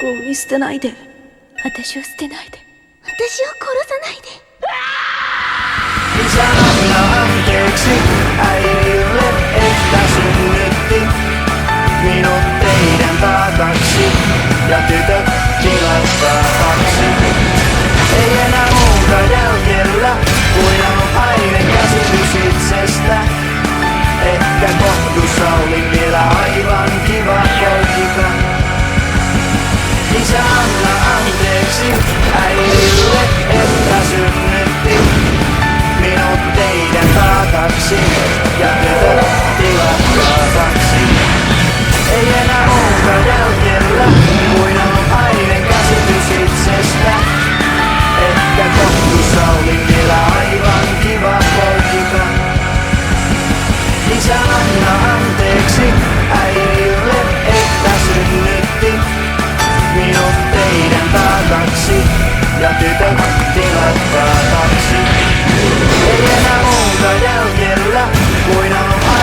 僕を見捨てないで。私を捨てないで。私を殺さないで。 Isä anna anteeksi äidille, että synnytti minut teidän taakaksi. Ja tytöt, tilatkaa taksi. Ei enää muuta jäljellä kuin on ainen käsitys itsestä. Ehkä kohdussa olin vielä aivan kiva poika. Isä anna anteeksi äidille, että synnytti minut teidän taakaksi. Ja tytöt, tilatkaa taksi. Ei enää muuta jäljellä kuin on ainen käsitys itsestä. Ehkä kohdussa olin vielä aivan kiva poika. Isä anna anteeksi äidille, että synnytti minut teidän taakaksi. Ja tytöt, tilatkaa taksi. Ei enää muuta jäljellä kuin on